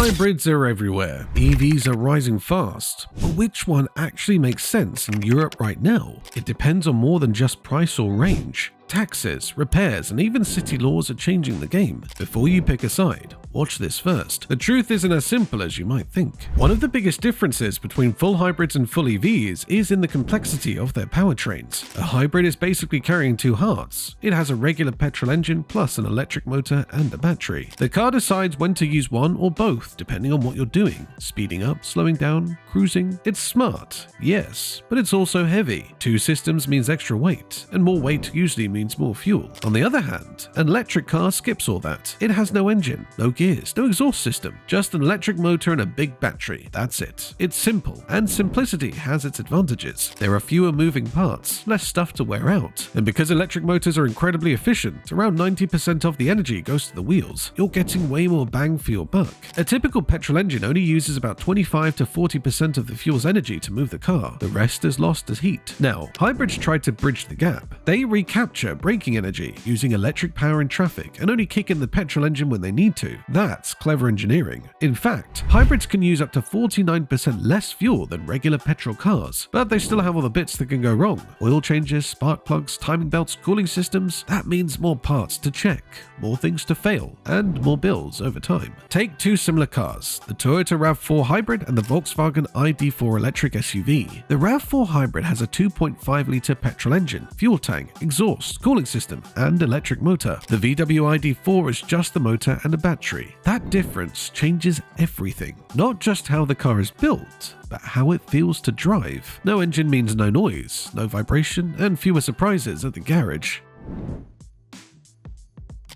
Hybrids are everywhere, EVs are rising fast, but which one actually makes sense in Europe right now? It depends on more than just price or range. Taxes, repairs, and even city laws are changing the game. Before you pick a side, watch this first. The truth isn't as simple as you might think. One of the biggest differences between full hybrids and full EVs is in the complexity of their powertrains. A hybrid is basically carrying two hearts. It has a regular petrol engine plus an electric motor and a battery. The car decides when to use one or both depending on what you're doing. Speeding up, slowing down, cruising. It's smart, yes, but it's also heavy. Two systems means extra weight, and more weight usually means more fuel. On the other hand, an electric car skips all that. It has no engine, no gears, no exhaust system, just an electric motor and a big battery. That's it. It's simple, and simplicity has its advantages. There are fewer moving parts, less stuff to wear out, and because electric motors are incredibly efficient, around 90% of the energy goes to the wheels, you're getting way more bang for your buck. A typical petrol engine only uses about 25 to 40% of the fuel's energy to move the car. The rest is lost as heat. Now, hybrids try to bridge the gap. They recapture braking energy using electric power in traffic and only kick in the petrol engine when they need to. That's clever engineering. In fact, hybrids can use up to 49% less fuel than regular petrol cars, but they still have all the bits that can go wrong. Oil changes, spark plugs, timing belts, cooling systems. That means more parts to check, more things to fail, and more bills over time. Take two similar cars, the Toyota RAV4 Hybrid and the Volkswagen ID.4 electric SUV. The RAV4 Hybrid has a 2.5-litre petrol engine, fuel tank, exhaust, cooling system, and electric motor. The VW ID.4 is just the motor and a battery. That difference changes everything. Not just how the car is built, but how it feels to drive. No engine means no noise, no vibration, and fewer surprises at the garage.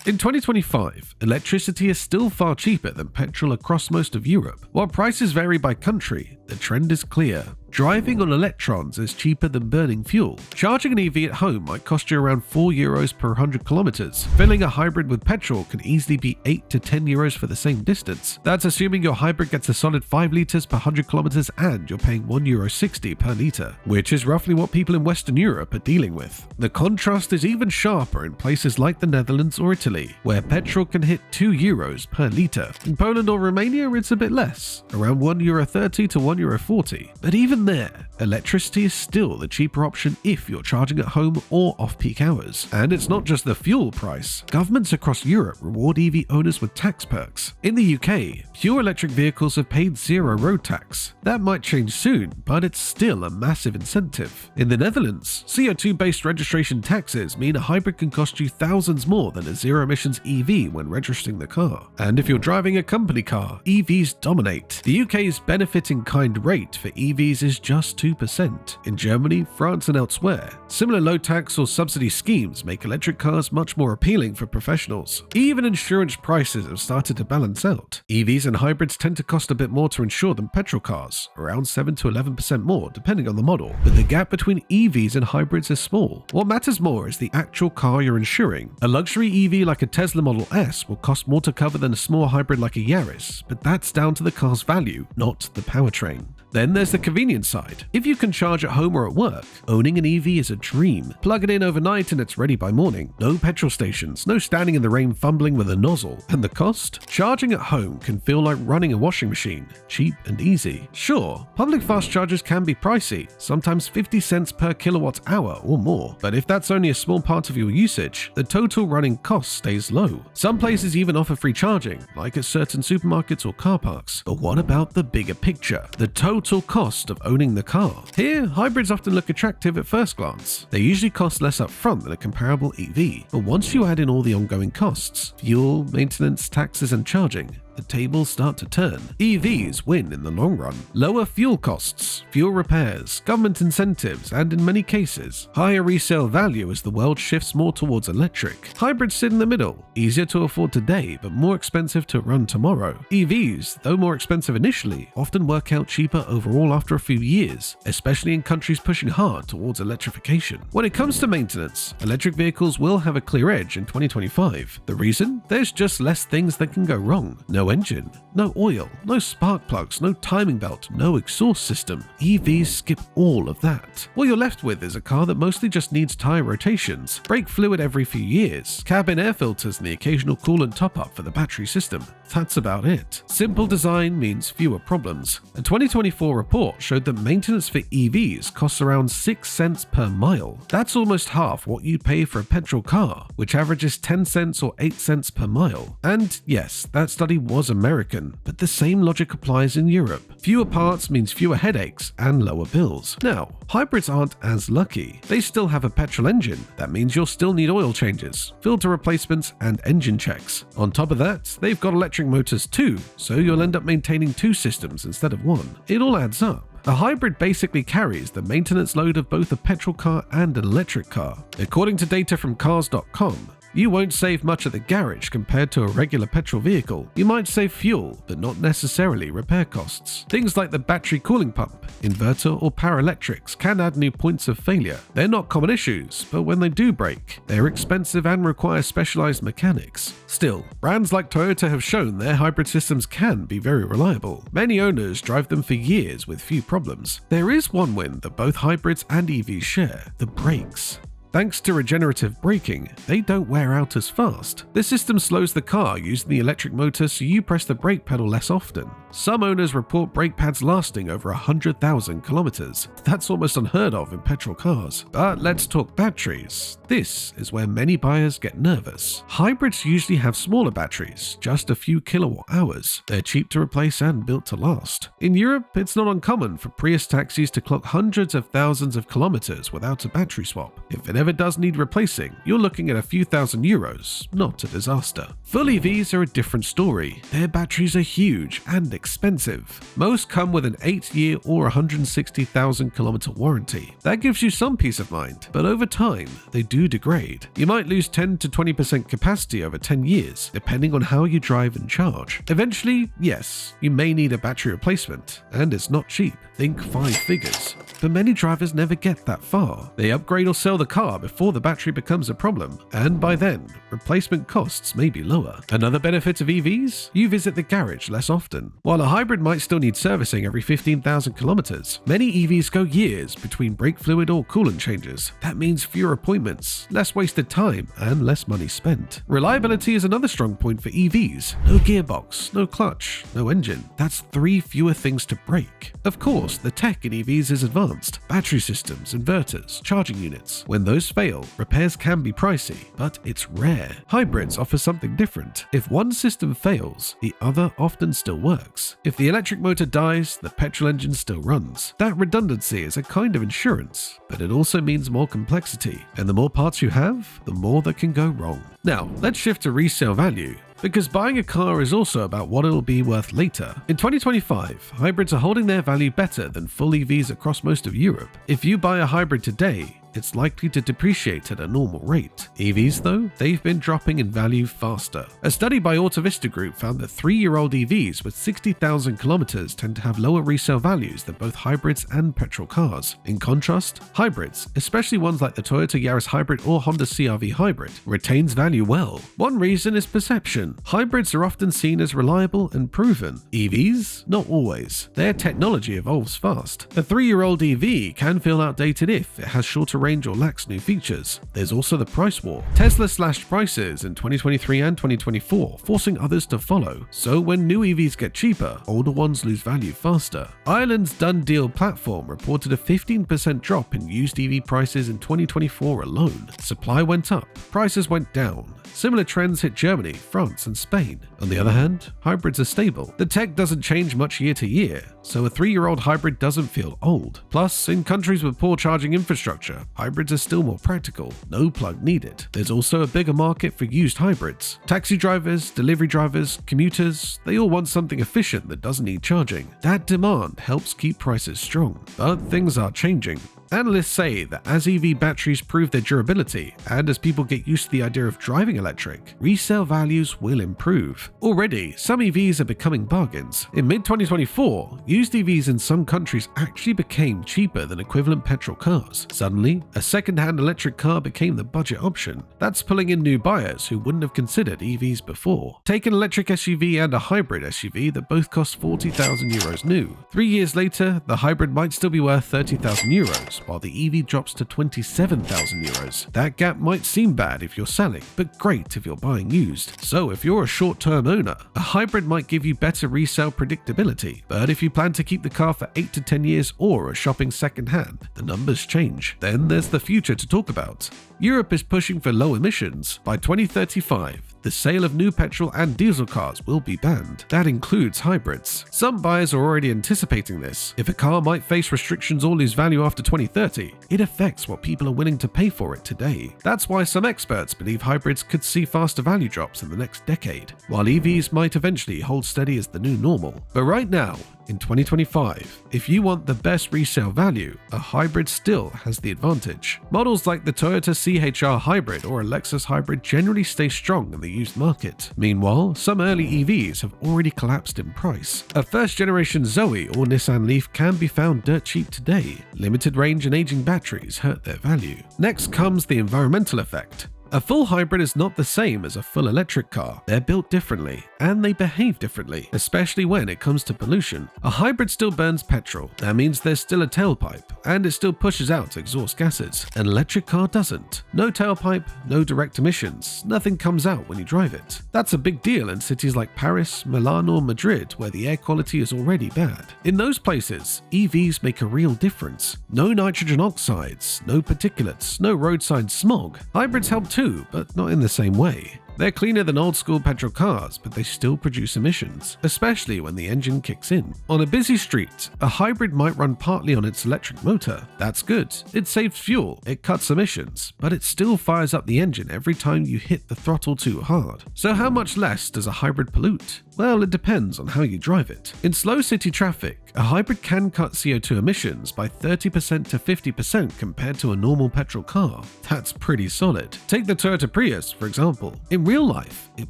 In 2025, electricity is still far cheaper than petrol across most of Europe. While prices vary by country, the trend is clear. Driving on electrons is cheaper than burning fuel. Charging an EV at home might cost you around €4 per 100 kilometers. Filling a hybrid with petrol can easily be €8 to 10 for the same distance. That's assuming your hybrid gets a solid 5 litres per 100 kilometers and you're paying €1.60 per litre, which is roughly what people in Western Europe are dealing with. The contrast is even sharper in places like the Netherlands or Italy, where petrol can hit €2 per litre. In Poland or Romania, it's a bit less, around €1.30 to €1.40. But even there, electricity is still the cheaper option if you're charging at home or off-peak hours. And it's not just the fuel price. Governments across Europe reward EV owners with tax perks. In the UK, pure electric vehicles have paid zero road tax. That might change soon, but it's still a massive incentive. In the Netherlands, CO₂-based registration taxes mean a hybrid can cost you thousands more than a zero-emissions EV when registering the car. And if you're driving a company car, EVs dominate. The UK's benefit-in-kind rate for EVs is just 2%. In Germany, France, and elsewhere, similar low tax or subsidy schemes make electric cars much more appealing for professionals. Even insurance prices have started to balance out. EVs and hybrids tend to cost a bit more to insure than petrol cars, around 7 to 11% more depending on the model, but the gap between EVs and hybrids is small. What matters more is the actual car you're insuring. A luxury EV like a Tesla Model S will cost more to cover than a small hybrid like a Yaris, but that's down to the car's value, not the powertrain. Then there's the convenience side. If you can charge at home or at work, owning an EV is a dream. Plug it in overnight and it's ready by morning. No petrol stations, no standing in the rain fumbling with a nozzle. And the cost? Charging at home can feel like running a washing machine. Cheap and easy. Sure, public fast chargers can be pricey, sometimes 50 cents per kilowatt hour or more. But if that's only a small part of your usage, the total running cost stays low. Some places even offer free charging, like at certain supermarkets or car parks. But what about the bigger picture? The total cost of owning the car. Here, hybrids often look attractive at first glance. They usually cost less upfront than a comparable EV, but once you add in all the ongoing costs, fuel, maintenance, taxes, and charging, the tables start to turn. EVs win in the long run. Lower fuel costs, fewer repairs, government incentives, and in many cases, higher resale value as the world shifts more towards electric. Hybrids sit in the middle, easier to afford today but more expensive to run tomorrow. EVs, though more expensive initially, often work out cheaper overall after a few years, especially in countries pushing hard towards electrification. When it comes to maintenance, electric vehicles will have a clear edge in 2025. The reason? There's just less things that can go wrong. No engine, no oil, no spark plugs, no timing belt, no exhaust system. EVs skip all of that. What you're left with is a car that mostly just needs tire rotations, brake fluid every few years, cabin air filters, and the occasional coolant top-up for the battery system. That's about it. Simple design means fewer problems. A 2024 report showed that maintenance for EVs costs around 6 cents per mile. That's almost half what you'd pay for a petrol car, which averages 10 cents or 8 cents per mile. And yes, that study was American, but the same logic applies in Europe. Fewer parts means fewer headaches and lower bills. Now, hybrids aren't as lucky. They still have a petrol engine. That means you'll still need oil changes, filter replacements, and engine checks. On top of that, they've got electric motors too, so you'll end up maintaining 2 systems instead of 1. It all adds up. A hybrid basically carries the maintenance load of both a petrol car and an electric car. According to data from cars.com, you won't save much at the garage compared to a regular petrol vehicle. You might save fuel, but not necessarily repair costs. Things like the battery cooling pump, inverter, or power electrics can add new points of failure. They're not common issues, but when they do break, they're expensive and require specialized mechanics. Still, brands like Toyota have shown their hybrid systems can be very reliable. Many owners drive them for years with few problems. There is one win that both hybrids and EVs share: the brakes. Thanks to regenerative braking, they don't wear out as fast. The system slows the car using the electric motor, so you press the brake pedal less often. Some owners report brake pads lasting over 100,000 kilometers. That's almost unheard of in petrol cars. But let's talk batteries. This is where many buyers get nervous. Hybrids usually have smaller batteries, just a few kilowatt hours. They're cheap to replace and built to last. In Europe, it's not uncommon for Prius taxis to clock hundreds of thousands of kilometers without a battery swap. If it ever does need replacing, you're looking at a few thousand euros, not a disaster. Full EVs are a different story. Their batteries are huge and expensive. Most come with an 8-year or 160,000 kilometer warranty. That gives you some peace of mind, but over time, they do degrade. You might lose 10 to 20% capacity over 10 years, depending on how you drive and charge. Eventually, yes, you may need a battery replacement, and it's not cheap. Think 5 figures. But many drivers never get that far. They upgrade or sell the car before the battery becomes a problem, and by then, replacement costs may be lower. Another benefit of EVs? You visit the garage less often. While a hybrid might still need servicing every 15,000 kilometers, many EVs go years between brake fluid or coolant changes. That means fewer appointments, less wasted time, and less money spent. Reliability is another strong point for EVs. No gearbox, no clutch, no engine. That's 3 fewer things to break. Of course, the tech in EVs is advanced. Battery systems, inverters, charging units. When those fail, repairs can be pricey, but it's rare. Hybrids offer something different. If one system fails, the other often still works. If the electric motor dies, the petrol engine still runs. That redundancy is a kind of insurance, but it also means more complexity, and the more parts you have, the more that can go wrong. Now, let's shift to resale value, because buying a car is also about what it'll be worth later. In 2025, hybrids are holding their value better than full EVs across most of Europe. If you buy a hybrid today, it's likely to depreciate at a normal rate. EVs, though, they've been dropping in value faster. A study by Automotive Group found that 3-year-old EVs with 60,000 kilometers tend to have lower resale values than both hybrids and petrol cars. In contrast, hybrids, especially ones like the Toyota Yaris Hybrid or Honda CR-V Hybrid, retains value well. One reason is perception. Hybrids are often seen as reliable and proven. EVs? Not always. Their technology evolves fast. A 3-year-old EV can feel outdated if it has shorter range or lacks new features. There's also the price war. Tesla slashed prices in 2023 and 2024, forcing others to follow. So when new EVs get cheaper, older ones lose value faster. Ireland's Done Deal platform reported a 15% drop in used EV prices in 2024 alone. Supply went up, prices went down. Similar trends hit Germany, France, and Spain. On the other hand, hybrids are stable. The tech doesn't change much year to year, so a 3-year-old hybrid doesn't feel old. Plus, in countries with poor charging infrastructure, hybrids are still more practical, no plug needed. There's also a bigger market for used hybrids. Taxi drivers, delivery drivers, commuters, they all want something efficient that doesn't need charging. That demand helps keep prices strong. But things are changing. Analysts say that as EV batteries prove their durability, and as people get used to the idea of driving electric, resale values will improve. Already, some EVs are becoming bargains. In mid-2024, used EVs in some countries actually became cheaper than equivalent petrol cars. Suddenly, a second-hand electric car became the budget option. That's pulling in new buyers who wouldn't have considered EVs before. Take an electric SUV and a hybrid SUV that both cost 40,000 euros new. 3 years later, the hybrid might still be worth 30,000 euros, while the EV drops to 27,000 euros. That gap might seem bad if you're selling, but great if you're buying used. So if you're a short-term owner, a hybrid might give you better resale predictability. But if you plan to keep the car for 8 to 10 years or are shopping second-hand, the numbers change. Then there's the future to talk about. Europe is pushing for low emissions. By 2035, the sale of new petrol and diesel cars will be banned. That includes hybrids. Some buyers are already anticipating this. If a car might face restrictions or lose value after 2030, it affects what people are willing to pay for it today. That's why some experts believe hybrids could see faster value drops in the next decade, while EVs might eventually hold steady as the new normal. But right now, in 2025, if you want the best resale value, a hybrid still has the advantage. Models like the Toyota CHR hybrid or a Lexus hybrid generally stay strong in the used market. Meanwhile, some early EVs have already collapsed in price. A first-generation Zoe or Nissan Leaf can be found dirt cheap today. Limited range and aging batteries hurt their value. Next comes the environmental effect. A full hybrid is not the same as a full electric car. They're built differently, and they behave differently, especially when it comes to pollution. A hybrid still burns petrol. That means there's still a tailpipe, and it still pushes out exhaust gases. An electric car doesn't. No tailpipe, no direct emissions. Nothing comes out when you drive it. That's a big deal in cities like Paris, Milan, or Madrid, where the air quality is already bad. In those places, EVs make a real difference. No nitrogen oxides, no particulates, no roadside smog. Hybrids help too, but not in the same way. They're cleaner than old-school petrol cars, but they still produce emissions, especially when the engine kicks in. On a busy street, a hybrid might run partly on its electric motor. That's good. It saves fuel, it cuts emissions, but it still fires up the engine every time you hit the throttle too hard. So how much less does a hybrid pollute? Well, it depends on how you drive it. In slow city traffic, a hybrid can cut CO2 emissions by 30% to 50% compared to a normal petrol car. That's pretty solid. Take the Toyota Prius, for example. In real life, it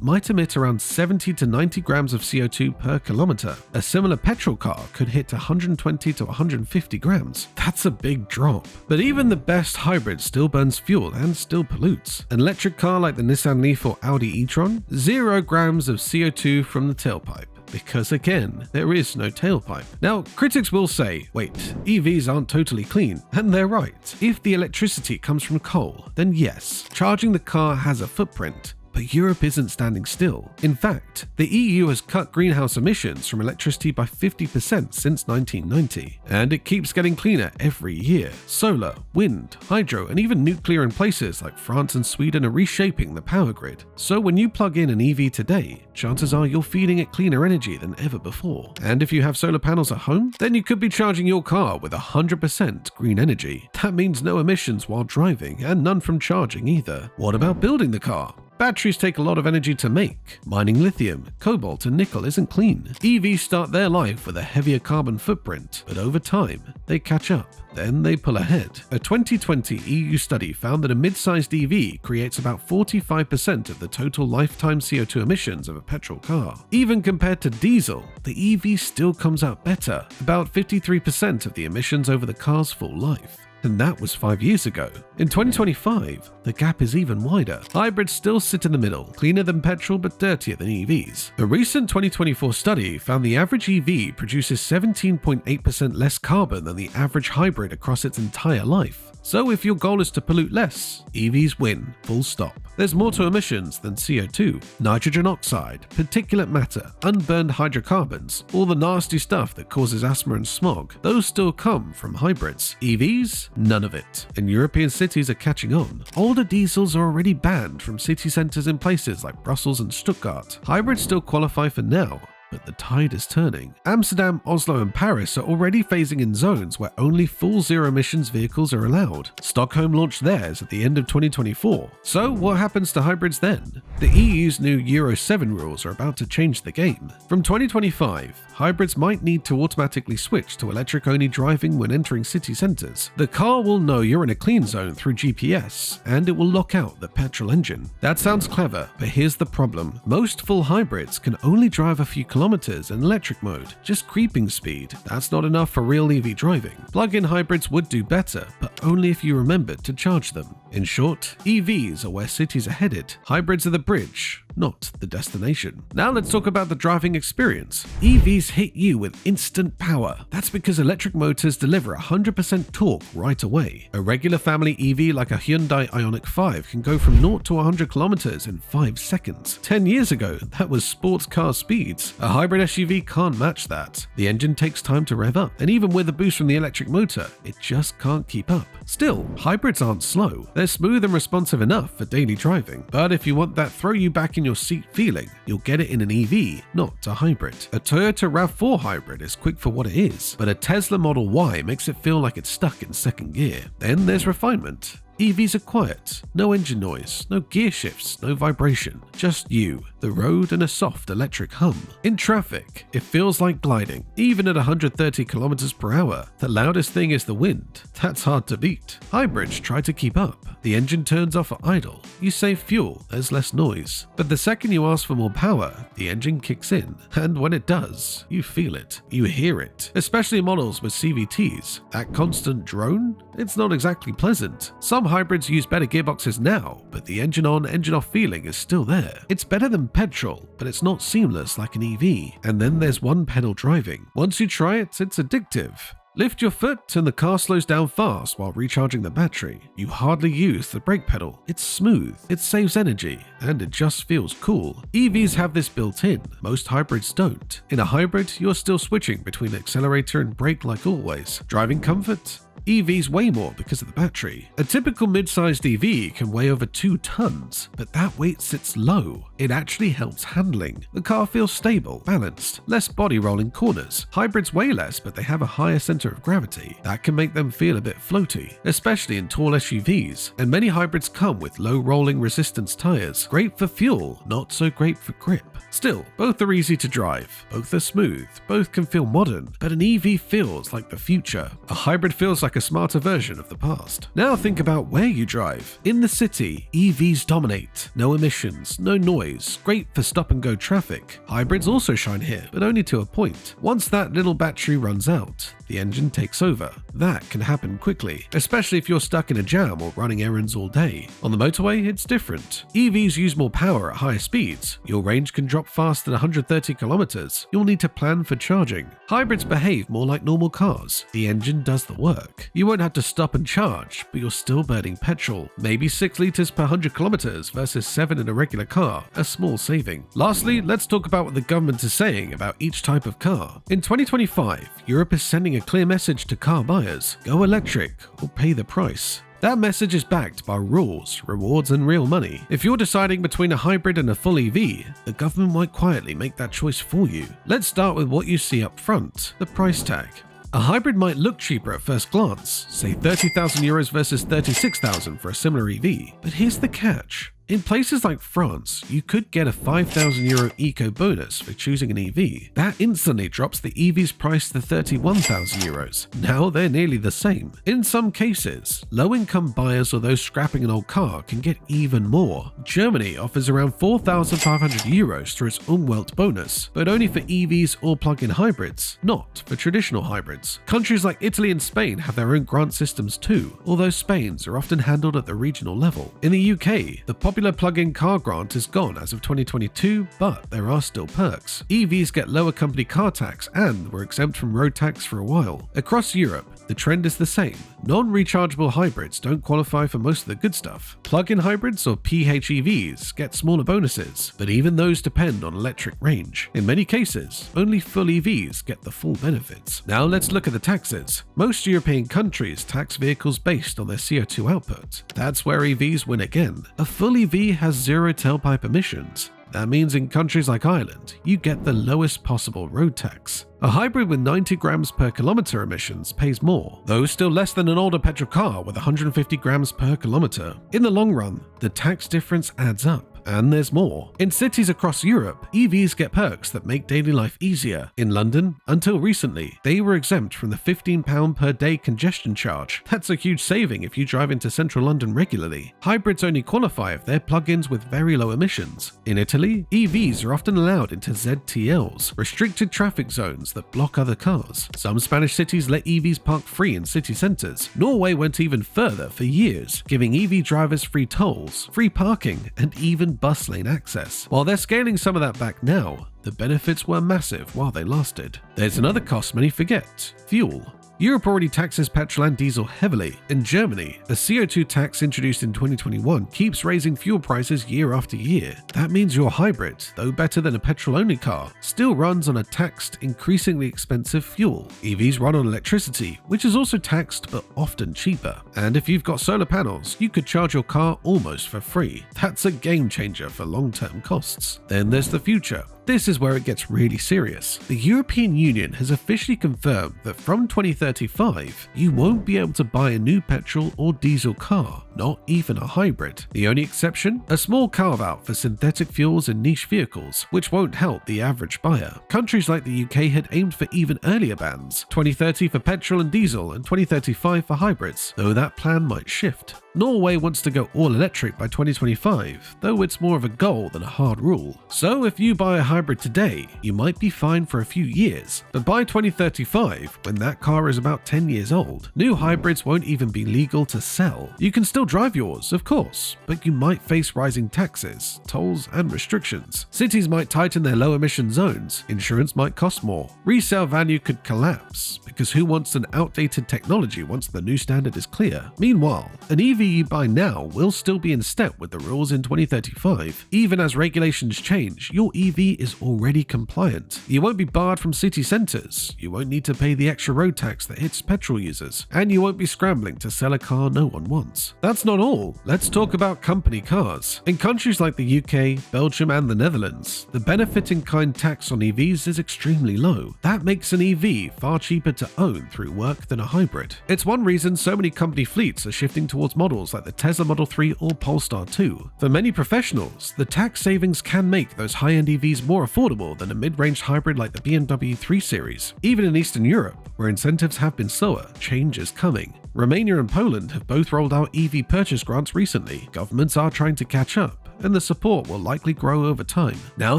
might emit around 70 to 90 grams of CO2 per kilometer. A similar petrol car could hit 120 to 150 grams. That's a big drop. But even the best hybrid still burns fuel and still pollutes. An electric car like the Nissan Leaf or Audi e-tron, 0 grams of CO2 from the tailpipe. Because again, there is no tailpipe. Now, critics will say, wait, EVs aren't totally clean, and they're right. If the electricity comes from coal, then yes, charging the car has a footprint. But Europe isn't standing still. In fact, the EU has cut greenhouse emissions from electricity by 50% since 1990, and it keeps getting cleaner every year. Solar, wind, hydro, and even nuclear in places like France and Sweden are reshaping the power grid. So when you plug in an EV today, chances are you're feeding it cleaner energy than ever before. And if you have solar panels at home, then you could be charging your car with 100% green energy. That means no emissions while driving, and none from charging either. What about building the car? Batteries take a lot of energy to make. Mining lithium, cobalt, and nickel isn't clean. EVs start their life with a heavier carbon footprint, but over time, they catch up. Then they pull ahead. A 2020 EU study found that a mid-sized EV creates about 45% of the total lifetime CO2 emissions of a petrol car. Even compared to diesel, the EV still comes out better, about 53% of the emissions over the car's full life. And that was 5 years ago. In 2025, the gap is even wider. Hybrids still sit in the middle, cleaner than petrol but dirtier than EVs. A recent 2024 study found the average EV produces 17.8% less carbon than the average hybrid across its entire life. So if your goal is to pollute less, EVs win, full stop. There's more to emissions than CO2, nitrogen oxide, particulate matter, unburned hydrocarbons, all the nasty stuff that causes asthma and smog. Those still come from hybrids. EVs? None of it. And European cities are catching on. Older diesels are already banned from city centres in places like Brussels and Stuttgart. Hybrids still qualify for now, but the tide is turning. Amsterdam, Oslo, and Paris are already phasing in zones where only full zero-emissions vehicles are allowed. Stockholm launched theirs at the end of 2024. So what happens to hybrids then? The EU's new Euro 7 rules are about to change the game. From 2025, hybrids might need to automatically switch to electric-only driving when entering city centres. The car will know you're in a clean zone through GPS, and it will lock out the petrol engine. That sounds clever, but here's the problem. Most full hybrids can only drive a few kilometers in electric mode, just creeping speed. That's not enough for real EV driving. Plug-in hybrids would do better, but only if you remembered to charge them. In short, EVs are where cities are headed. Hybrids are the bridge, not the destination. Now let's talk about the driving experience. EVs hit you with instant power. That's because electric motors deliver 100% torque right away. A regular family EV like a Hyundai Ioniq 5 can go from 0 to 100 kilometers in 5 seconds. 10 years ago, that was sports car speeds. A hybrid SUV can't match that. The engine takes time to rev up, and even with a boost from the electric motor, it just can't keep up. Still, hybrids aren't slow. They're smooth and responsive enough for daily driving. But if you want that throw you back in your seat feeling, you'll get it in an EV, not a hybrid. A Toyota RAV4 hybrid is quick for what it is, but a Tesla Model Y makes it feel like it's stuck in second gear. Then there's refinement. EVs are quiet, no engine noise, no gear shifts, no vibration, just you, the road, and a soft electric hum. In traffic, it feels like gliding, even at 130 kilometers per hour. The loudest thing is the wind. That's hard to beat. Hybrids try to keep up. The engine turns off at idle. You save fuel, there's less noise. But the second you ask for more power, the engine kicks in. And when it does, you feel it. You hear it. Especially models with CVTs. That constant drone? It's not exactly pleasant. Some hybrids use better gearboxes now, but the engine on, engine off feeling is still there. It's better than petrol, but it's not seamless like an EV. And then there's one pedal driving. Once you try it, it's addictive. Lift your foot and the car slows down fast while recharging the battery. You hardly use the brake pedal. It's smooth, it saves energy, and it just feels cool. EVs have this built in, most hybrids don't. In a hybrid, you're still switching between accelerator and brake like always. Driving comfort? EVs weigh more because of the battery. A typical mid-sized EV can weigh over 2 tons, but that weight sits low. It actually helps handling. The car feels stable, balanced, less body roll in corners. Hybrids weigh less, but they have a higher center of gravity. That can make them feel a bit floaty, especially in tall SUVs. And many hybrids come with low rolling resistance tires. Great for fuel, not so great for grip. Still, both are easy to drive, both are smooth, both can feel modern, but an EV feels like the future. A hybrid feels like a smarter version of the past. Now think about where you drive. In the city, EVs dominate. No emissions, no noise, great for stop-and-go traffic. Hybrids also shine here, but only to a point. Once that little battery runs out, the engine takes over. That can happen quickly, especially if you're stuck in a jam or running errands all day. On the motorway, it's different. EVs use more power at higher speeds. Your range can drop fast at 130 kilometers. You'll need to plan for charging. Hybrids behave more like normal cars. The engine does the work. You won't have to stop and charge, but you're still burning petrol. Maybe 6 liters per 100 kilometers versus 7 in a regular car, a small saving. Lastly, let's talk about what the government is saying about each type of car. In 2025, Europe is sending a clear message to car buyers: go electric or pay the price. That message is backed by rules, rewards, and real money. If you're deciding between a hybrid and a full EV, the government might quietly make that choice for you. Let's start with what you see up front: the price tag. A hybrid might look cheaper at first glance, say 30,000 euros versus 36,000 for a similar EV. But here's the catch. In places like France, you could get a 5,000 euro eco bonus for choosing an EV. That instantly drops the EV's price to 31,000 euros. Now they're nearly the same. In some cases, low-income buyers or those scrapping an old car can get even more. Germany offers around 4,500 euros through its Umwelt bonus, but only for EVs or plug-in hybrids, not for traditional hybrids. Countries like Italy and Spain have their own grant systems too, although Spain's are often handled at the regional level. In the UK, the popular plug-in car grant is gone as of 2022, but there are still perks. EVs get lower company car tax and were exempt from road tax for a while. Across Europe, the trend is the same. Non-rechargeable hybrids don't qualify for most of the good stuff. Plug-in hybrids or PHEVs get smaller bonuses, but even those depend on electric range. In many cases, only full EVs get the full benefits. Now let's look at the taxes. Most European countries tax vehicles based on their CO2 output. That's where EVs win again. A full EV has zero tailpipe emissions. That means in countries like Ireland, you get the lowest possible road tax. A hybrid with 90 grams per kilometer emissions pays more, though still less than an older petrol car with 150 grams per kilometer. In the long run, the tax difference adds up. And there's more. In cities across Europe, EVs get perks that make daily life easier. In London, until recently, they were exempt from the £15 per day congestion charge. That's a huge saving if you drive into central London regularly. Hybrids only qualify if they're plug-ins with very low emissions. In Italy, EVs are often allowed into ZTLs, restricted traffic zones that block other cars. Some Spanish cities let EVs park free in city centres. Norway went even further for years, giving EV drivers free tolls, free parking, and even bus lane access. While they're scaling some of that back now, the benefits were massive while they lasted. There's another cost many forget: fuel. Europe already taxes petrol and diesel heavily. In Germany, the CO2 tax introduced in 2021 keeps raising fuel prices year after year. That means your hybrid, though better than a petrol-only car, still runs on a taxed, increasingly expensive fuel. EVs run on electricity, which is also taxed but often cheaper. And if you've got solar panels, you could charge your car almost for free. That's a game changer for long-term costs. Then there's the future. This is where it gets really serious. The European Union has officially confirmed that from 2035, you won't be able to buy a new petrol or diesel car, not even a hybrid. The only exception? A small carve-out for synthetic fuels in niche vehicles, which won't help the average buyer. Countries like the UK had aimed for even earlier bans, 2030 for petrol and diesel and 2035 for hybrids, though that plan might shift. Norway wants to go all-electric by 2025, though it's more of a goal than a hard rule. So if you buy a hybrid today, you might be fine for a few years, but by 2035, when that car is about 10 years old, new hybrids won't even be legal to sell. You can still drive yours, of course, but you might face rising taxes, tolls, and restrictions. Cities might tighten their low-emission zones, insurance might cost more, resale value could collapse, because who wants an outdated technology once the new standard is clear? Meanwhile, an EV you buy now will still be in step with the rules in 2035. Even as regulations change, your EV is already compliant. You won't be barred from city centres, you won't need to pay the extra road tax that hits petrol users, and you won't be scrambling to sell a car no one wants. That's not all. Let's talk about company cars. In countries like the UK, Belgium, and the Netherlands, the benefit-in-kind tax on EVs is extremely low. That makes an EV far cheaper to own through work than a hybrid. It's one reason so many company fleets are shifting towards models like the Tesla Model 3 or Polestar 2. For many professionals, the tax savings can make those high-end EVs more affordable than a mid-range hybrid like the BMW 3 Series. Even in Eastern Europe, where incentives have been slower, change is coming. Romania and Poland have both rolled out EV purchase grants recently. Governments are trying to catch up, and the support will likely grow over time. Now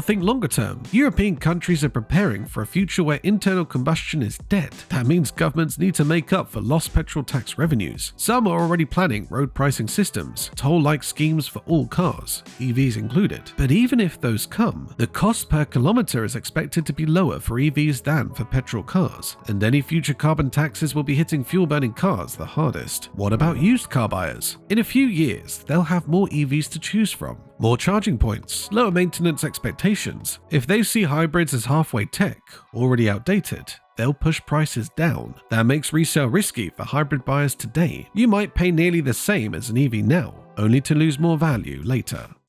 think longer term. European countries are preparing for a future where internal combustion is dead. That means governments need to make up for lost petrol tax revenues. Some are already planning road pricing systems, toll-like schemes for all cars, EVs included. But even if those come, the cost per kilometer is expected to be lower for EVs than for petrol cars, and any future carbon taxes will be hitting fuel-burning cars the hardest. What about used car buyers? In a few years, they'll have more EVs to choose from. More charging points, lower maintenance expectations. If they see hybrids as halfway tech, already outdated, they'll push prices down. That makes resale risky for hybrid buyers today. You might pay nearly the same as an EV now, only to lose more value later.